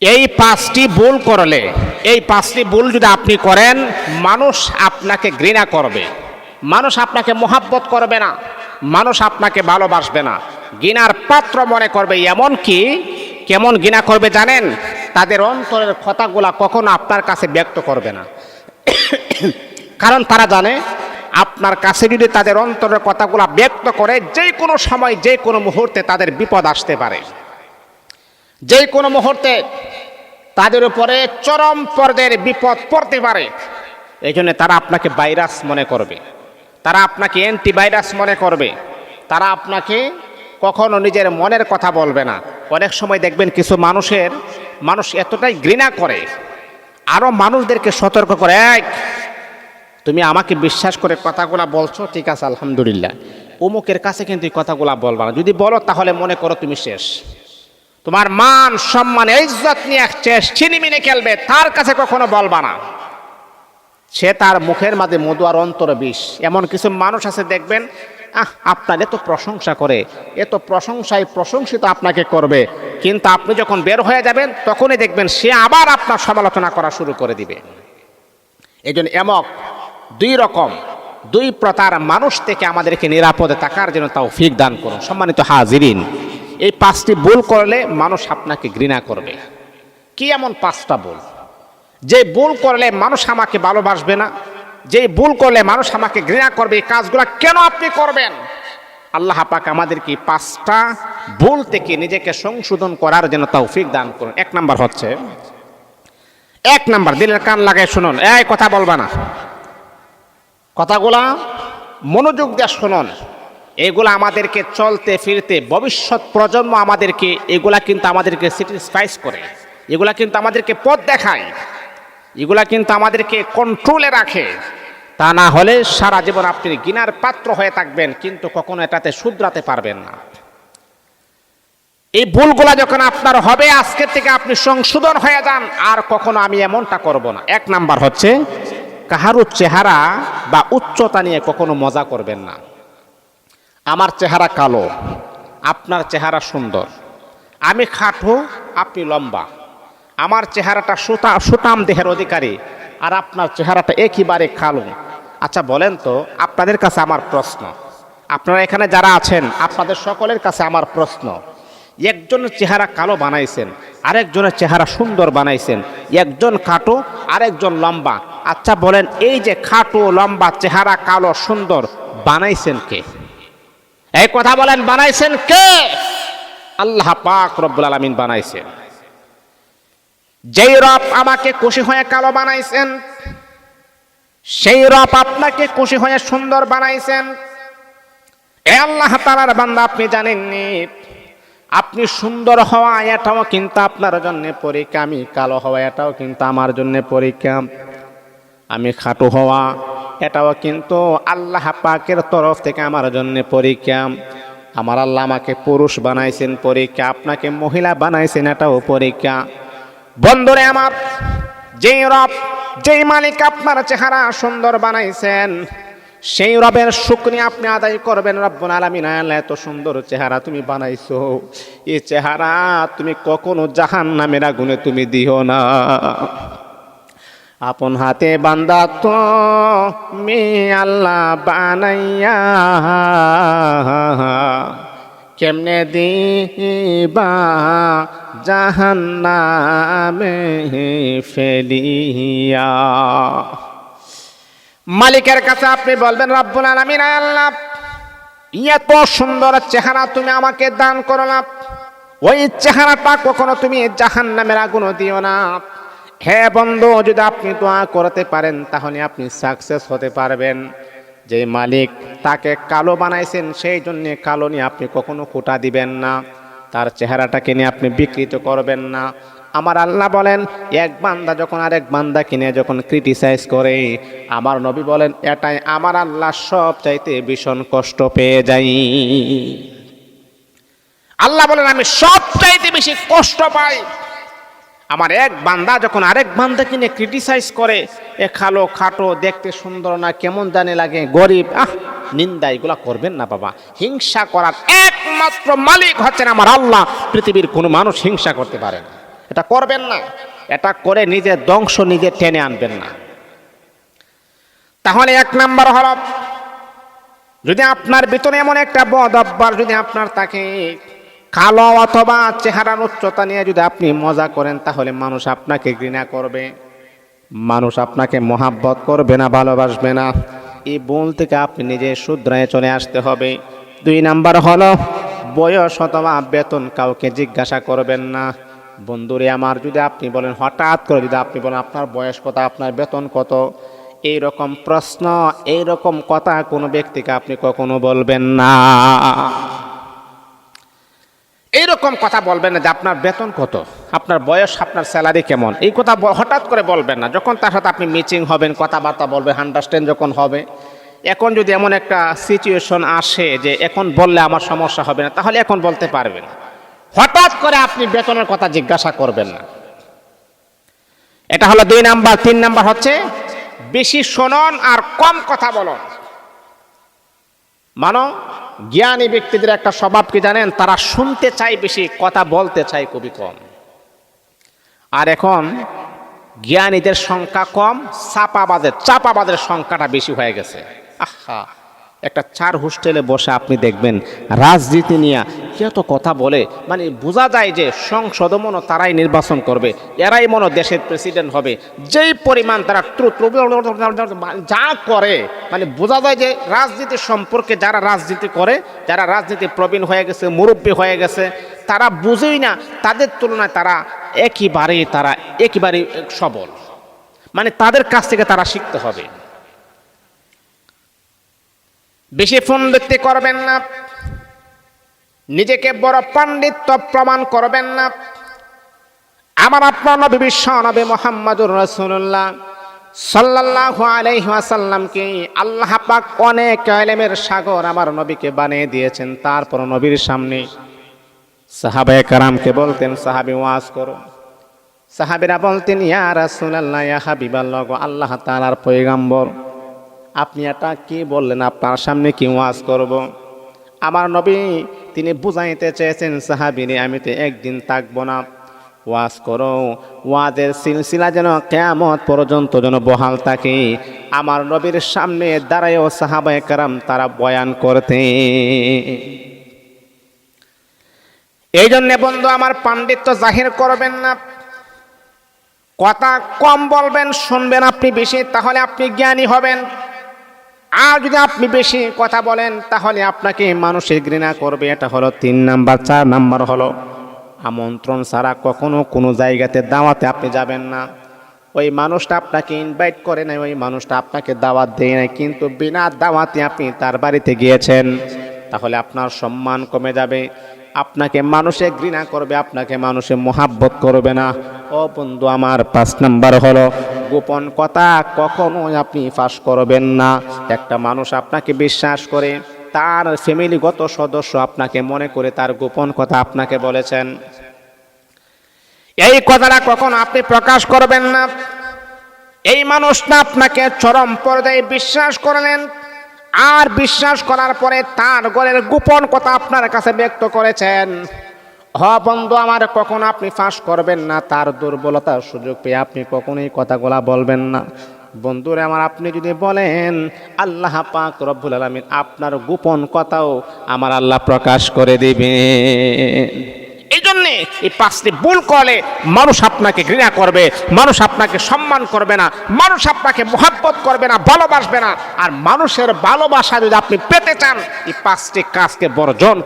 এই পাঁচটি ভুল করলে, এই পাঁচটি ভুল যদি আপনি করেন, মানুষ আপনাকে ঘৃণা করবে, মানুষ আপনাকে মহাব্বত করবে না, মানুষ আপনাকে ভালোবাসবে না, ঘৃণার পাত্র মনে করবে। এমন কি কেমন ঘৃণা করবে জানেন? তাদের অন্তরের কথাগুলা কখনো আপনার কাছে ব্যক্ত করবে না। কারণ তারা জানে আপনার কাছে যদি তাদের অন্তরের কথাগুলা ব্যক্ত করে, যে কোনো সময় যে কোনো মুহূর্তে তাদের বিপদ আসতে পারে, যে কোনো মুহূর্তে তাদের উপরে চরম পর্যায়ের বিপদ পড়তে পারে। এই জন্য তারা আপনাকে ভাইরাস মনে করবে, তারা আপনাকে অ্যান্টিভাইরাস মনে করবে, তারা আপনাকে কখনো নিজের মনের কথা বলবে না। অনেক সময় দেখবেন কিছু মানুষ এতটাই ঘৃণা করে, আরও মানুষদেরকে সতর্ক করে, এক তুমি আমাকে বিশ্বাস করে কথাগুলা বলছো, ঠিক আছে আলহামদুলিল্লাহ, অমুকের কাছে কিন্তু এই কথাগুলা বলবা না, যদি বলো তাহলে মনে করো তুমি শেষ, তোমার মান সম্মান ইজ্জত নিয়ে শেষ, ছিনিমিনি খেলবে, তার কাছে কখনো বলবা না। সে তার মুখের মাঝে মধু আর অন্তরে বিষ। এমন কিছু মানুষ আছে দেখবেন, আপনার এত প্রশংসা করে, এত প্রশংসায় প্রশংসিত আপনাকে করবে, কিন্তু আপনি যখন বের হয়ে যাবেন তখনই দেখবেন সে আবার আপনার সমালোচনা করা শুরু করে দিবে। এই জন্য দুই প্রকার মানুষ থেকে আমাদেরকে নিরাপদে থাকার জন্য তৌফিক দান করুন। সম্মানিত হাজিরিন, এই পাঁচটি ভুল করলে মানুষ আপনাকে ঘৃণা করবে। কি এমন পাঁচটা ভুল যে ভুল করলে মানুষ আমাকে ভালোবাসবে না, যে ভুল করলে মানুষ আমাকে ঘৃণা করবে? এই কাজগুলো কেন আপনি করবেন? আল্লাহ পাক আমাদেরকে পাঁচটা ভুল থেকে নিজেকে সংশোধন করার জন্য তৌফিক দান করুন। এক নাম্বার, দিলের কান লাগায় শুনুন, এই কথা বলবা না, কথাগুলা মনোযোগ দিয়ে শুনুন। এগুলা আমাদেরকে চলতে ফিরতে, ভবিষ্যৎ প্রজন্ম আমাদেরকে এগুলা কিন্তু আমাদেরকে স্যাটিসফাইস করে, এগুলা কিন্তু আমাদেরকে পথ দেখায়, এগুলা কিন্তু আমাদেরকে কন্ট্রোলে রাখে। তা না হলে সারা জীবন আপনি ঘৃণার পাত্র হয়ে থাকবেন, কিন্তু কখনো এটাতে শুধরাতে পারবেন না। এই ভুলগুলা যখন আপনার হবে, আজকের থেকে আপনি সংশোধন হয়ে যান, আর কখনো আমি এমনটা করব না। এক নাম্বার হচ্ছে, কাহারও চেহারা বা উচ্চতা নিয়ে কখনো মজা করবেন না। আমার চেহারা কালো, আপনার চেহারা সুন্দর, আমি খাটো, আপনি লম্বা, আমার চেহারাটা সুঠাম দেহের অধিকারী, আর আপনার চেহারাটা একেবারে কালো। আচ্ছা বলেন তো, আপনাদের কাছে আমার প্রশ্ন, আপনারা এখানে যারা আছেন আপনাদের সকলের কাছে আমার প্রশ্ন, একজনের চেহারা কালো বানাইছেন, আরেকজনের চেহারা সুন্দর বানাইছেন, একজন খাটো আরেকজন লম্বা। আচ্ছা বলেন, এই যে খাটো লম্বা চেহারা কালো সুন্দর বানাইছেন কে? এই কথা বলেন, বানাইছেন কে? আল্লাহ পাক রব্বুল আলামিন বানাইছেন। যেই রব আমাকে খুশি হয়ে কালো বানাইছেন, সেই রব আপনাকে খুশি হয়ে সুন্দর বানাইছেন। এ আল্লাহ তাআলার বান্দা, আপনি জানেননি আপনি সুন্দর হওয়া এটাও কিন্তু আপনার জন্য পরীক্ষা, আমি কালো হওয়া এটাও কিন্তু আমার জন্য পরীক্ষা, আমি খাটো হওয়া এটাও কিন্তু আল্লাহ পাকের তরফ থেকে আমার জন্য পরীক্ষা। আমার আল্লাহ আমাকে পুরুষ বানাইছেন পরীক্ষা, আপনাকে মহিলা বানাইছেন এটাও পরীক্ষা। বন্ধুরে আমার, যেই রব, যেই মালিক আপনার চেহারা সুন্দর বানাইছেন, সেই রবের শুকরিয়া আপনি আদায় করবেন। রব্বুল আলামিন, আল্লাহ এত সুন্দর চেহারা তুমি বানাইছো, এই চেহারা তুমি কখনো জাহান্নামের আগুনে তুমি দিও না। আপন হাতে বান্দা তো মে আল্লাহ বানাইয়া, কেমনে দিবা জাহান্নামে ফেলিয়া। মালিকের কাছে আপনি বলবেন, রব্বুল আলামিন, আল্লাহ এত সুন্দর চেহারা তুমি আমাকে দান করো না, ওই চেহারাটা কখনো তুমি জাহান্নামের আগুনে দিও না। হে বন্ধু, যদি আপনি দোয়া করতে পারেন তাহলে আপনি সাকসেস হতে পারবেন। যে মালিক তাকে কালো বানাইছেন, সেই জন্য কালো নিয়ে আপনি কখনো খোঁটা দিবেন না, তার চেহারাটাকে নিয়ে আপনি বিকৃত করবেন না। আমার আল্লাহ বলেন, এক বান্দা যখন আরেক বান্দাকে নিয়ে যখন ক্রিটিসাইজ করে, আমার নবী বলেন, এটাই আমার আল্লাহ সব চাইতে ভীষণ কষ্ট পেয়ে যাই। আল্লাহ বলেন, আমি সব চাইতে বেশি কষ্ট পাই আমার এক বান্দা যখন আরেক বান্দাকে নিয়ে ক্রিটিসাইজ করে, এ খালো, খাটো, দেখতে সুন্দর না, কেমন জানে লাগে, গরিব, নিন্দা এগুলা করবেন না বাবা। হিংসা করার একমাত্র মালিক হচ্ছেন আমার আল্লাহ, পৃথিবীর কোনো মানুষ হিংসা করতে পারে না। এটা করবেন না। এটা করে নিজের ধ্বংস নিজে টেনে আনবেন না। তাহলে 1 নাম্বার হলো, যদি আপনার ভিতরে এমন একটা বদ অভ্যাস যদি আপনার থাকে, কালো অথবা চেহারার উচ্চতা নিয়ে যদি আপনি মজা করেন, তাহলে মানুষ আপনাকে ঘৃণা করবে, মানুষ আপনাকে মহাব্বত করবে না, ভালোবাসবে না। এই ভুল থেকে আপনি নিজে শুধরায় চলে আসতে হবে। 2 নাম্বার হলো, বয়স অথবা বেতন কাউকে জিজ্ঞাসা করবেন না। বন্ধুরে আমার, যদি আপনি বলেন, হঠাৎ করে যদি আপনি বলেন আপনার বয়স কত, আপনার বেতন কত, এইরকম প্রশ্ন, এইরকম কথা কোনো ব্যক্তিকে আপনি কখনো বলবেন না। এইরকম কথা বলবেন না যে আপনার বেতন কত, আপনার বয়স, আপনার স্যালারি কেমন, এই কথা হঠাৎ করে বলবেন না। যখন তার সাথে আপনি মিটিং হবেন, কথাবার্তা বলবেন, আন্ডারস্ট্যান্ড যখন হবে, এখন যদি এমন একটা সিচুয়েশন আসে যে এখন বললে আমার সমস্যা হবে না, তাহলে এখন বলতে পারবেন। হঠাৎ করে আপনি বেতনের কথা জিজ্ঞাসা করবেন না। এটা হলো 2 নাম্বার। 3 নাম্বার হচ্ছে, বেশি শুনুন আর কম কথা বলুন। মানো, জ্ঞানী ব্যক্তিদের একটা স্বভাব কি জানেন? তারা শুনতে চায় বেশি, কথা বলতে চায় খুবই কম। আর এখন জ্ঞানীদের সংখ্যা কম, চাপাবাদের সংখ্যাটা বেশি হয়ে গেছে। আহা, একটা 4 হোস্টেলে বসে আপনি দেখবেন রাজনীতি নিয়ে কত কথা বলে, মানে বোঝা যায় যে সংসদ মনে তারাই নির্বাচন করবে, এরাই মনে দেশের প্রেসিডেন্ট হবে। যেই পরিমাণ তারা যা করে, মানে বোঝা যায় যে রাজনীতি সম্পর্কে যারা রাজনীতি করে, যারা রাজনীতি প্রবীণ হয়ে গেছে, মুরব্বী হয়ে গেছে, তারা বুঝেই না, তাদের তুলনায় তারা একেবারেই সবল। মানে তাদের কাছ থেকে তারা শিখতে হবে। বেশি পণ্ডিতি করবেন না, নিজেকে বড় পাণ্ডিত্য প্রমাণ করবেন না। আমার আপনার নবী বিশ্ব নবী মুহাম্মদুর রাসূলুল্লাহ সাল্লাল্লাহু আলাইহি ওয়াসাল্লামকে আল্লাহ পাক অনেক ইলমের সাগর আমার নবীকে বানিয়ে দিয়েছেন। তারপর নবীর সামনে সাহাবায়ে কেরামকে বলতেন, সাহাবী ওয়াজ করো। সাহাবীরা বলতেন, ইয়া রাসূলুল্লাহ, ইয়া হাবিবাল্লাহ, আল্লাহ তাআলার পয়গম্বর, আপনি এটা কি বললেন, আপনার সামনে কি ওয়াজ করব? আমার নবী তিনি বুঝাইতে চেয়েছেন, সাহাবীরে আমি তো একদিন থাকবো না, ওয়াজ করো। ওয়াজের সিলসিলা যেন কিয়ামত পর্যন্ত যেন বহাল থাকে। আমার নবীর সামনে দাঁড়ায়ও সাহাবায়ে কেরাম তারা বয়ান করতেন। এই জন্য বন্ধু আমার, পাণ্ডিত্য জাহির করবেন না, কথা কম বলবেন, শুনবেন আপনি বেশি, তাহলে আপনি জ্ঞানী হবেন। আর যদি আপনি বেশি কথা বলেন, তাহলে আপনাকে মানুষে ঘৃণা করবে। এটা হলো 3 নাম্বার। 4 নাম্বার হলো, আমন্ত্রণ ছাড়া কখনো কোনো জায়গাতে দাওয়াতে আপনি যাবেন না। ওই মানুষটা আপনাকে ইনভাইট করে নাই, ওই মানুষটা আপনাকে দাওয়াত দেয় নাই, কিন্তু বিনা দাওয়াতে আপনি তার বাড়িতে গিয়েছেন, তাহলে আপনার সম্মান কমে যাবে, আপনাকে মানুষে ঘৃণা করবে, আপনাকে মানুষে মহাব্বত করবে না। ও বন্ধু আমার, 5 নাম্বার হলো, গোপন কথা কখনোই আপনি ফাঁস করবেন না। একটা মানুষ আপনাকে বিশ্বাস করে, তার ফ্যামিলিগত সদস্য আপনাকে মনে করে তার গোপন কথা আপনাকে বলেছেন, এই কথাটা কখনো আপনি প্রকাশ করবেন না। এই মানুষটা আপনাকে চরম পর্যায়ে বিশ্বাস করলেন, আর বিশ্বাস করার পরে তার ঘরের গোপন কথা আপনার কাছে ব্যক্ত করেছেন। বন্ধু আমার, কখনো আপনি ফাঁস করবেন না। তার দুর্বলতার সুযোগ পেয়ে আপনি কখনোই কথাগুলা বলবেন না। বন্ধুরা আমার, আপনি যদি বলেন, আল্লাহ পাক রব্বুল আলামিন আপনার গোপন কথাও আমার আল্লাহ প্রকাশ করে দিবেন। এই জন্যে এই 5টি ভুল করলে মানুষ আপনাকে ঘৃণা করবে, মানুষ আপনাকে সম্মান করবে না, মানুষ আপনাকে মহাব্বত করবে না, ভালোবাসবে না। আর মানুষের ভালোবাসা যদি আপনি পেতে চান, এই 5টি কাজকে বর্জন